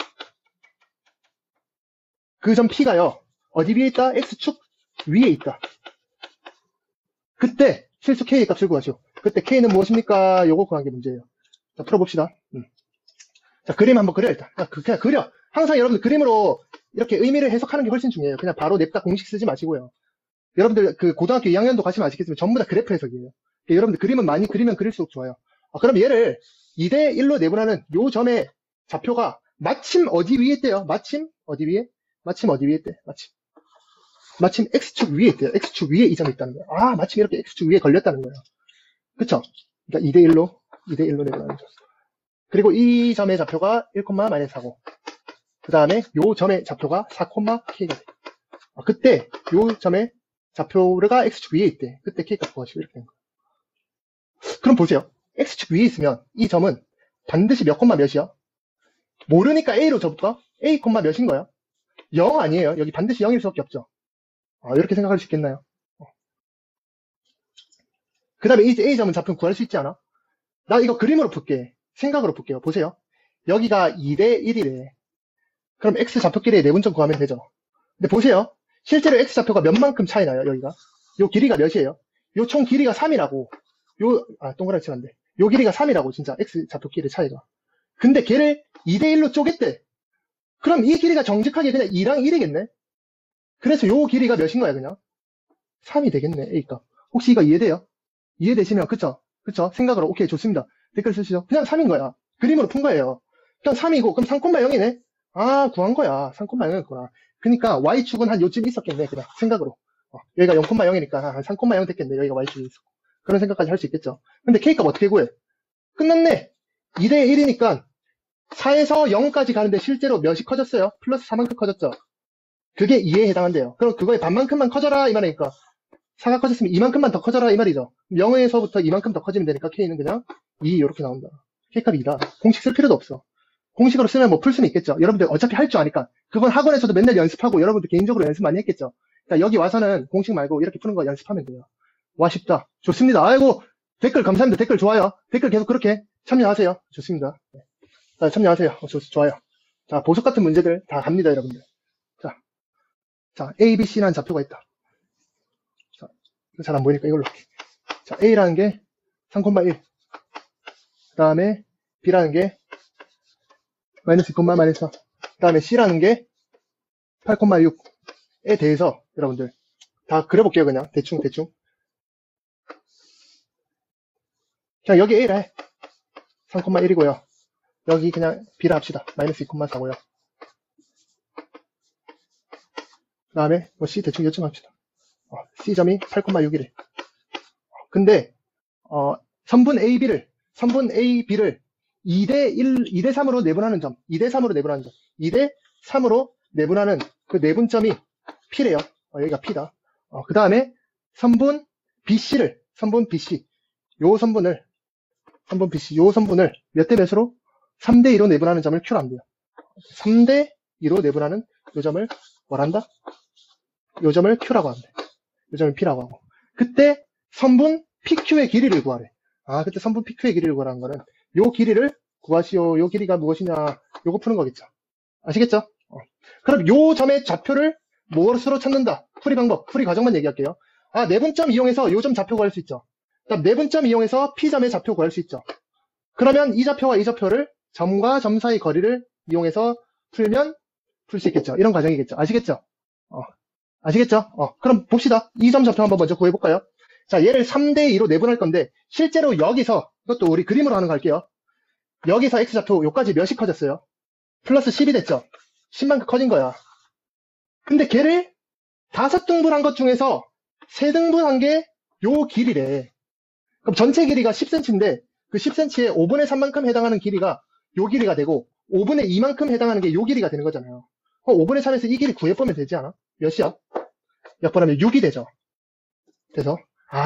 그 점 P가요. 어디 위에 있다? X축 위에 있다. 그때 실수 K의 값을 구하시오. 그때 K는 무엇입니까? 요거 구한 게 문제예요. 자, 풀어봅시다. 자, 그림 한번 그려, 일단. 그냥 그려. 항상 여러분들 그림으로 이렇게 의미를 해석하는 게 훨씬 중요해요. 그냥 바로 냅다 공식 쓰지 마시고요. 여러분들 그 고등학교 2학년도 가시면 아시겠지만 전부 다 그래프 해석이에요. 여러분들 그림은 많이 그리면 그릴수록 좋아요. 그럼 얘를 2대 1로 내분하는 요 점의 좌표가 마침 어디 위에 있대요? 마침 어디 위에? 마침 어디 위에 있대? 마침 X축 위에 있대요. X축 위에 이 점이 있다는 거예요. 마침 이렇게 X축 위에 걸렸다는 거예요. 그쵸? 그러니까 2대 1로 내분하는 점. 그리고 이 점의 좌표가 1, -4고 그 다음에 요 점의 좌표가 4, k가 돼. 그때 요 점의 좌표가 x축 위에 있대. 그때 k값 구하시고 이렇게 된 거야. 그럼 보세요. x축 위에 있으면 이 점은 반드시 몇 콤마 몇이야? 모르니까 a로 접을까? a 콤마 몇인 거야? 0 아니에요. 여기 반드시 0일 수밖에 없죠. 이렇게 생각할 수 있겠나요? 그 다음에 이 a점은 좌표 구할 수 있지 않아? 나 이거 그림으로 풀게. 생각으로 풀게요. 보세요. 여기가 2대 1이래. 그럼 x 좌표끼리 내분점 구하면 되죠. 근데 보세요. 실제로 x 좌표가 몇만큼 차이 나요, 여기가. 요 길이가 몇이에요? 요 총 길이가 3이라고. 동그랗게 치면 안 돼. 요 길이가 3이라고, 진짜. x 좌표끼리 차이가. 근데 걔를 2대1로 쪼갰대. 그럼 이 길이가 정직하게 그냥 2랑 1이겠네? 그래서 요 길이가 몇인 거야, 그냥? 3이 되겠네, a값. 혹시 이거 이해돼요? 이해되시면, 그쵸? 생각으로, 오케이, 좋습니다. 댓글 쓰시죠. 그냥 3인 거야. 그림으로 푼 거예요. 그냥 3이고, 그럼 3,0이네? 구한 거야. 3,0이었구나. 그러니까 y축은 한 요쯤 있었겠네, 그냥 생각으로. 여기가 0,0이니까 한 3,0 됐겠네. 여기가 y축이 있었고. 그런 생각까지 할 수 있겠죠. 근데 k값 어떻게 구해? 끝났네. 2대 1이니까 4에서 0까지 가는데 실제로 몇이 커졌어요? 플러스 4만큼 커졌죠. 그게 2에 해당한대요. 그럼 그거의 반만큼만 커져라 이 말이니까 4가 커졌으면 2만큼만 더 커져라 이 말이죠. 0에서부터 2만큼 더 커지면 되니까 k는 그냥 2 이렇게 나온다. k값이 2다. 공식 쓸 필요도 없어. 공식으로 쓰면 뭐 풀 수는 있겠죠. 여러분들 어차피 할 줄 아니까. 그건 학원에서도 맨날 연습하고 여러분들 개인적으로 연습 많이 했겠죠. 그러니까 여기 와서는 공식 말고 이렇게 푸는 거 연습하면 돼요. 와, 쉽다. 좋습니다. 아이고, 댓글 감사합니다. 댓글 좋아요. 댓글 계속 그렇게 참여하세요. 좋습니다. 자, 참여하세요. 좋아요. 자, 보석 같은 문제들 다 갑니다, 여러분들. 자, A, B, C라는 좌표가 있다. 자, 잘 안 보이니까 이걸로 할게. 자, A라는 게 3,1. 그 다음에 B라는 게 마이너스 2,-4. 그 다음에 C라는 게 8,6에 대해서 여러분들 다 그려볼게요. 그냥 대충. 그냥 여기 A라 해. 3,1이고요. 여기 그냥 B라 합시다. 마이너스 2,4고요. 그 다음에 뭐 C 대충 요쯤 합시다. C점이 8,6이래. 근데 선분 A, B를 2대1, 2대3으로 내분하는 점, 2대3으로 내분하는 그 내분점이 P래요. 여기가 P다. 그 다음에 선분 BC, 요 선분을 몇 대 몇으로? 3대2로 내분하는 점을 Q로 하면 돼요. 3대2로 내분하는 요 점을 뭐란다? 요 점을 Q라고 하면 돼. 요 점을 P라고 하고. 그때 선분 PQ의 길이를 구하래. 그때 선분 PQ의 길이를 구하라는 거는 요 길이를 구하시오. 요 길이가 무엇이냐. 요거 푸는 거겠죠. 아시겠죠? 그럼 요 점의 좌표를 무엇으로 찾는다? 풀이 방법, 풀이 과정만 얘기할게요. 내분점 이용해서 요 점 좌표 구할 수 있죠. 그다음 내분점 이용해서 P점의 좌표 구할 수 있죠. 그러면 이 좌표와 이 좌표를 점과 점 사이 거리를 이용해서 풀면 풀 수 있겠죠. 이런 과정이겠죠. 아시겠죠? 아시겠죠? 그럼 봅시다. 이 점 좌표 한번 먼저 구해볼까요? 자, 얘를 3대2로 내분할 건데 실제로 여기서 이것도 우리 그림으로 하는 거 할게요. 여기서 x좌표 요까지 몇이 커졌어요? 플러스 10이 됐죠? 10만큼 커진 거야. 근데 걔를 5등분한 것 중에서 3등분한 게 요 길이래. 그럼 전체 길이가 10cm인데 그 10cm에 5분의 3만큼 해당하는 길이가 요 길이가 되고 5분의 2만큼 해당하는 게 요 길이가 되는 거잖아요. 5분의 3에서 이 길이 구해보면 되지 않아? 몇이야? 역분하면 6이 되죠. 그래서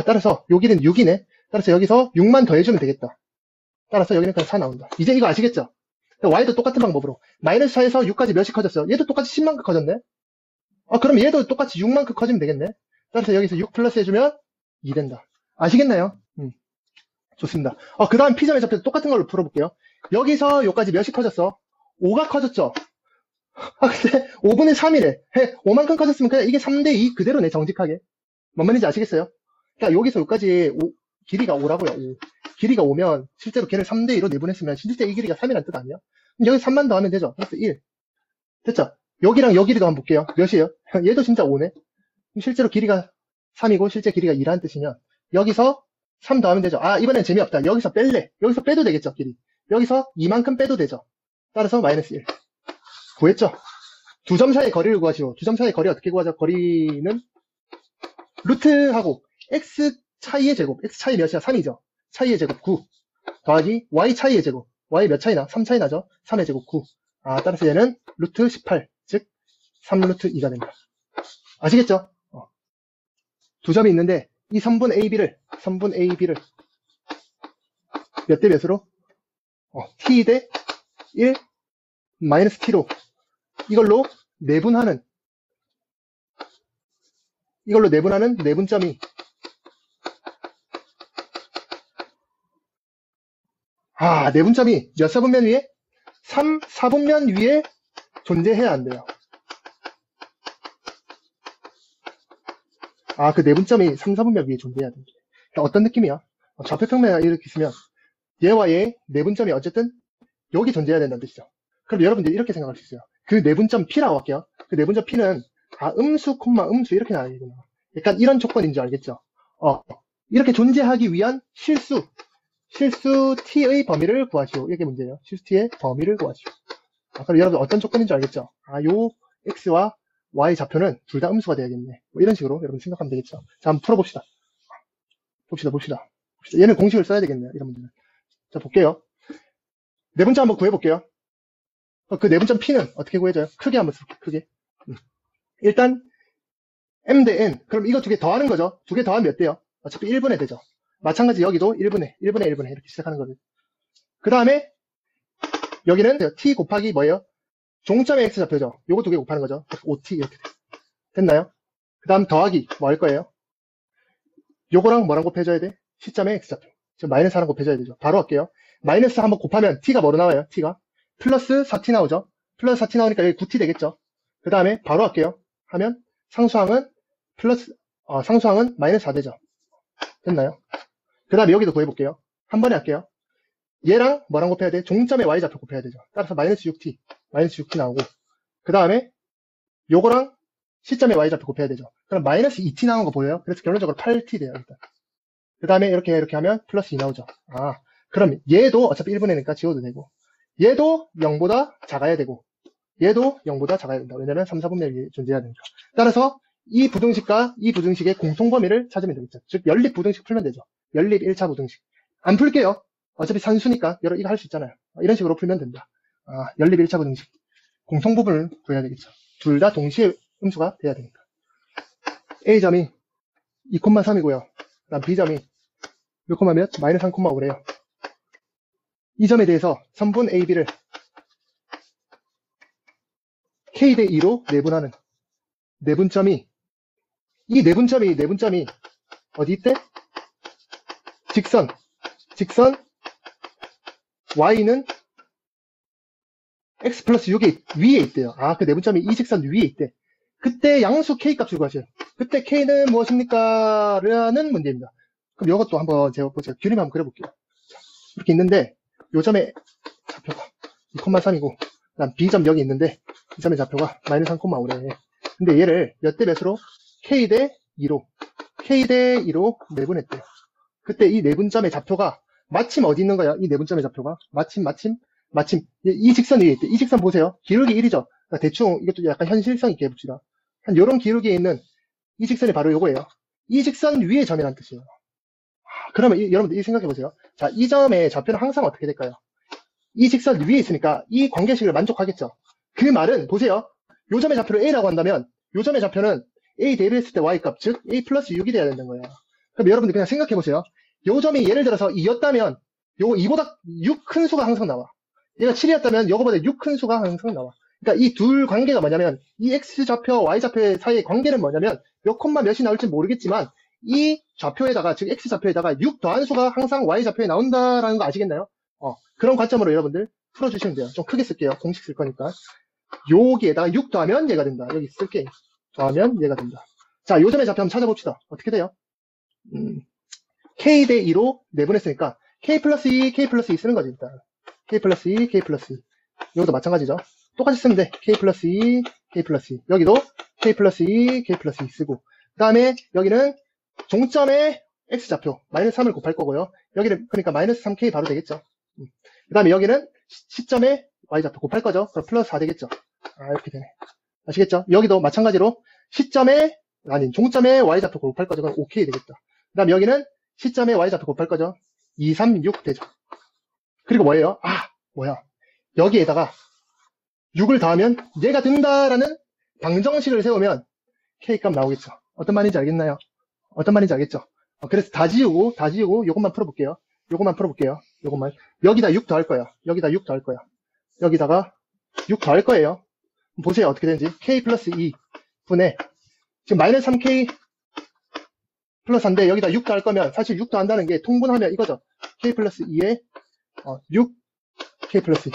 따라서 요 길이는 6이네. 따라서 여기서 6만 더해주면 되겠다. 따라서 여기는 그냥 4 나온다. 이제 이거 아시겠죠? y도 똑같은 방법으로 마이너스 4에서 6까지 몇이 커졌어요? 얘도 똑같이 10만큼 커졌네. 그럼 얘도 똑같이 6만큼 커지면 되겠네. 따라서 여기서 6 플러스 해주면 2 된다. 아시겠나요? 좋습니다. 그 다음 P점의 좌표 똑같은 걸로 풀어볼게요. 여기서 여기까지 몇이 커졌어? 5가 커졌죠? 근데 5분의 3이래. 5만큼 커졌으면 그냥 이게 3대2 그대로네, 정직하게. 뭔 말인지 아시겠어요? 그러니까 여기서 여기까지 길이가 5라고요. 5. 길이가 5면 실제로 걔를 3대2로 내분했으면 실제 이 길이가 3이라는 뜻 아니야? 그럼 여기 3만 더하면 되죠. 그래서 1. 됐죠? 여기랑 여 길이도 한번 볼게요. 몇이에요? 얘도 진짜 5네. 실제로 길이가 3이고 실제 길이가 2라는 뜻이면 여기서 3 더하면 되죠. 이번엔 재미없다. 여기서 뺄래. 여기서 빼도 되겠죠, 길이. 여기서 2만큼 빼도 되죠. 따라서 마이너스 1. 구했죠? 두 점 사이의 거리를 구하시오. 두 점 사이의 거리 어떻게 구하죠? 거리는 루트하고 x 차이의 제곱. x 차이 몇이야? 3이죠. 차이의 제곱 9 더하기 y 차이의 제곱. y 몇 차이나? 3 차이 나죠? 3의 제곱 9. 아, 따라서 얘는 루트 18, 즉 3 루트 2가 됩니다. 아시겠죠? 두 점이 있는데 이 선분 AB를 몇 대 몇으로? t 대 1 마이너스 t로 이걸로 내분하는 내분점이 내분점이 몇 사분면 위에? 3, 4분면 위에 존재해야 한대요. 그 내분점이 3, 4분면 위에 존재해야 된대. 그러니까 어떤 느낌이야? 좌표평면을 이렇게 있으면 얘와 얘의 내분점이 어쨌든 여기 존재해야 된다는 뜻이죠. 그럼 여러분들 이렇게 생각할 수 있어요. 그 내분점 P라고 할게요. 그 내분점 P는 음수, 음수 이렇게 나와야겠구나. 약간 이런 조건인 줄 알겠죠? 이렇게 존재하기 위한 실수 T의 범위를 구하시오. 이게 문제예요. 실수 T의 범위를 구하시오. 그럼 여러분 어떤 조건인 줄 알겠죠? 요 X와 Y 좌표는 둘 다 음수가 돼야겠네. 뭐 이런 식으로 여러분 생각하면 되겠죠? 자, 한번 풀어봅시다. 봅시다. 얘는 공식을 써야 되겠네요. 이런 문제는. 자, 볼게요. 내분점 한번 구해볼게요. 그 내분점 P는 어떻게 구해져요? 크게 한번 쓸게요. 크게. 일단 M 대 N. 그럼 이거 두 개 더하는 거죠. 두 개 더하면 몇 대요? 어차피 1분의 되죠. 마찬가지 여기도 1분의 이렇게 시작하는 거죠. 그 다음에 여기는 T 곱하기 뭐예요? 종점의 X 좌표죠. 요거 두 개 곱하는 거죠. 5T 이렇게 됐나요? 그 다음 더하기 뭐 할 거예요? 요거랑 뭐랑 곱해줘야 돼? 시점의 X 좌표. 지금 마이너스 하나 곱해줘야 되죠. 바로 할게요. 마이너스 한번 곱하면 T가 뭐로 나와요? T가 플러스 4T 나오죠. 플러스 4T 나오니까 여기 9T 되겠죠. 그 다음에 바로 할게요. 하면 상수항은 마이너스 4 되죠. 됐나요? 그 다음에 여기도 구해볼게요. 한 번에 할게요. 얘랑 뭐랑 곱해야 돼? 종점의 Y좌표 곱해야 되죠. 따라서 마이너스 6T 나오고, 그 다음에 요거랑 시점의 Y좌표 곱해야 되죠. 그럼 마이너스 2T 나온 거 보여요? 그래서 결론적으로 8T 돼요, 일단. 그 다음에 이렇게 하면 플러스 2 나오죠. 그럼 얘도 어차피 1분의니까 지워도 되고, 얘도 0보다 작아야 되고, 얘도 0보다 작아야 된다. 왜냐면 3, 4분면이 존재해야 되니까. 따라서 이 부등식과 이 부등식의 공통범위를 찾으면 되겠죠. 즉 연립 부등식 풀면 되죠. 연립 1차 부등식. 안 풀게요. 어차피 산수니까 이거 할 수 있잖아요. 이런 식으로 풀면 된다. 연립 1차 부등식. 공통부분을 구해야 되겠죠. 둘 다 동시에 음수가 돼야 되니까. A점이 2,3이고요. 그 다음 B점이 몇 콤마 몇? 마이너스 3,5래요. 이 점에 대해서 선분 AB를 K 대 2로 내분하는 내분점이, 이 내분점이 어디 있대? 직선 Y는 X 플러스 6의 위에 있대요. 그 내분점이 이 직선 위에 있대. 그때 양수 K 값을 구하세요. 그때 K는 무엇입니까? 라는 문제입니다. 그럼 이것도 한번 제가 그림 한번 그려볼게요. 이렇게 있는데, 요 점의 좌표가 2,3이고, 그 다음 B점 여기 있는데, 이 점의 좌표가 마이너스 3,5래. 근데 얘를 몇 대 몇으로? K 대 2로 내분했대요. 그때 이 내분점의 좌표가 마침 어디 있는 거야? 이 내분점의 좌표가 마침 이 직선 위에 있대. 이 직선 보세요. 기울기 1이죠. 그러니까 대충 이것도 약간 현실성 있게 해봅시다. 한 요런 기울기에 있는 이 직선이 바로 요거예요. 이 직선 위의 점이라는 뜻이에요. 그러면 여러분들 생각해 보세요. 자, 이 점의 좌표는 항상 어떻게 될까요? 이 직선 위에 있으니까 이 관계식을 만족하겠죠. 그 말은 보세요. 요 점의 좌표를 A라고 한다면 요 점의 좌표는 A 대비했을 때 Y값, 즉 A 플러스 6이 돼야 된다는 거예요. 그럼 여러분들 그냥 생각해 보세요. 요 점이 예를 들어서 2였다면 요거 2보다 6 큰 수가 항상 나와. 얘가 7이었다면 요거보다 6 큰 수가 항상 나와. 그러니까 이 둘 관계가 뭐냐면 이 X좌표, Y좌표 사이의 관계는 뭐냐면 몇 콤마 몇이 나올지 모르겠지만 이 좌표에다가, 즉 X좌표에다가 6 더한 수가 항상 Y좌표에 나온다라는 거 아시겠나요? 그런 관점으로 여러분들 풀어주시면 돼요. 좀 크게 쓸게요. 공식 쓸 거니까. 여기에다가 6 더하면 얘가 된다. 여기 쓸게. 더하면 얘가 된다. 자, 요 점의 좌표 한번 찾아봅시다. 어떻게 돼요? K 대 2로 내분했으니까 K 플러스 2 쓰는 거지, 일단. K 플러스 2. 여기도 마찬가지죠. 똑같이 쓰면 돼. K 플러스 2. 여기도 K 플러스 2 쓰고. 그 다음에 여기는 종점의 X좌표, 마이너스 3을 곱할 거고요. 여기는, 그러니까 마이너스 3K 바로 되겠죠. 그 다음에 여기는 시점의 Y좌표 곱할 거죠. 그럼 플러스 4 되겠죠. 이렇게 되네. 아시겠죠? 여기도 마찬가지로 종점의 Y좌표 곱할 거죠. 그럼 OK 되겠다. 그 다음에 여기는 시점의 Y좌표 곱할 거죠. 2, 3, 6 되죠. 그리고 뭐예요? 뭐야? 여기에다가 6을 더하면 얘가 된다라는 방정식을 세우면 K값 나오겠죠. 어떤 말인지 알겠나요? 어떤 말인지 알겠죠? 그래서 다 지우고 요것만 풀어볼게요. 요것만. 여기다 6 더할 거예요. 여기다 6 더할 거예요. 여기다가 6 더할 거예요. 보세요. 어떻게 되는지. K 플러스 2 분의 지금 마이너스 3K 플러스 4인데 여기다 6 더할 거면 사실 6 더한다는 게 통분하면 이거죠. K 플러스 2에 6 K 플러스 2.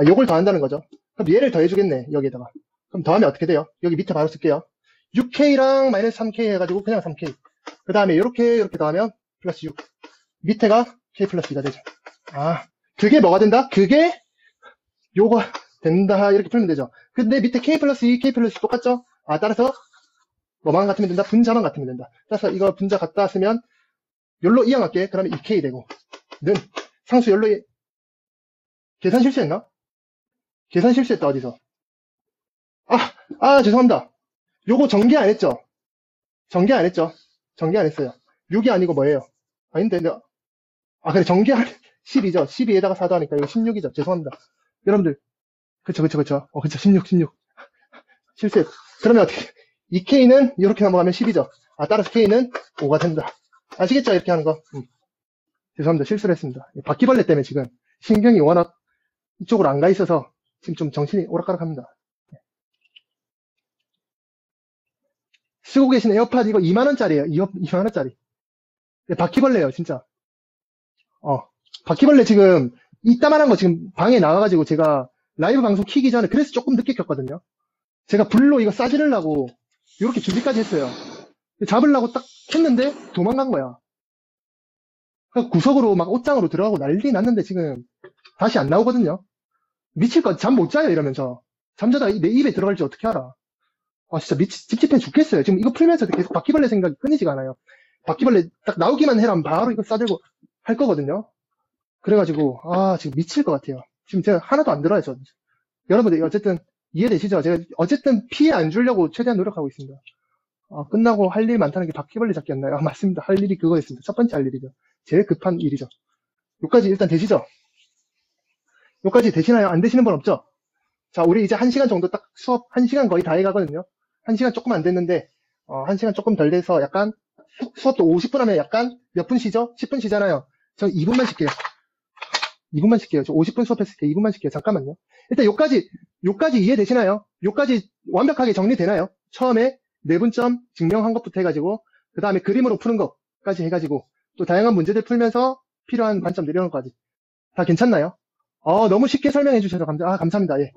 요걸 더한다는 거죠. 그럼 얘를 더해주겠네. 여기에다가. 그럼 더하면 어떻게 돼요? 여기 밑에 바로 쓸게요. 6K랑 마이너스 3K 해가지고 그냥 3K. 그 다음에 이렇게 더하면 플러스 6. 밑에가 K 플러스 2가 되죠. 그게 뭐가 된다? 그게 요거 된다. 이렇게 풀면 되죠. 근데 밑에 K 플러스 2, K 플러스 2 똑같죠? 따라서 뭐만 같으면 된다? 분자만 같으면 된다. 따라서 이거 분자 갖다 쓰면 열로 이항할게. 그러면 2K 되고 는 상수 열로 계산 실수했나? 계산 실수했다. 어디서? 죄송합니다. 요거 전개 안 했죠? 전개 안 했죠? 전개 안 했어요. 6이 아니고 뭐예요? 아닌데, 그래, 전개할 10이죠? 12에다가 4도 하니까 이거 16이죠? 죄송합니다. 여러분들, 그쵸. 그쵸, 16. 실수했. 그러면 어떻게, 2K는 이렇게 넘어가면 10이죠? 따라서 K는 5가 된다. 아시겠죠? 이렇게 하는 거. 죄송합니다. 실수를 했습니다. 바퀴벌레 때문에 지금 신경이 워낙 이쪽으로 안 가 있어서 지금 좀 정신이 오락가락합니다. 쓰고 계신 에어팟 이거 2만원짜리에요. 2만원짜리. 바퀴벌레예요, 진짜. 바퀴벌레 지금 이따만한 거 지금 방에 나가가지고 제가 라이브 방송 키기 전에 그래서 조금 늦게 켰거든요. 제가 불로 이거 싸지르려고 이렇게 준비까지 했어요. 잡으려고 딱 켰는데 도망간 거야. 구석으로 막 옷장으로 들어가고 난리 났는데 지금 다시 안 나오거든요. 미칠 것, 잠 못 자요 이러면서. 잠자다 내 입에 들어갈지 어떻게 알아. 진짜 찝찝해 죽겠어요. 지금 이거 풀면서 계속 바퀴벌레 생각이 끊이지가 않아요. 바퀴벌레 딱 나오기만 해라면 바로 이거 싸들고 할 거거든요. 그래가지고 지금 미칠 것 같아요. 지금 제가 하나도 안 들어요. 여러분들 어쨌든 이해되시죠? 제가 어쨌든 피해 안 주려고 최대한 노력하고 있습니다. 끝나고 할 일 많다는 게 바퀴벌레 잡기였나요? 맞습니다. 할 일이 그거였습니다. 첫 번째 할 일이죠. 제일 급한 일이죠. 여기까지 일단 되시죠? 여기까지 되시나요? 안 되시는 분 없죠? 자, 우리 이제 1시간 정도 딱 수업 1시간 거의 다 해가거든요. 1시간 조금 안 됐는데 1시간 조금 덜 돼서 약간 수업도 50분 하면 약간 몇 분 쉬죠? 10분 쉬잖아요. 저 2분만 쉴게요. 2분만 쉴게요. 저 50분 수업했을 때 2분만 쉴게요. 잠깐만요. 일단 요까지 이해되시나요? 요까지 완벽하게 정리되나요? 처음에 내분점 증명한 것부터 해가지고 그 다음에 그림으로 푸는 것까지 해가지고 또 다양한 문제들 풀면서 필요한 관점 내려오는 것까지 다 괜찮나요? 너무 쉽게 설명해 주셔서 감사합니다. 예.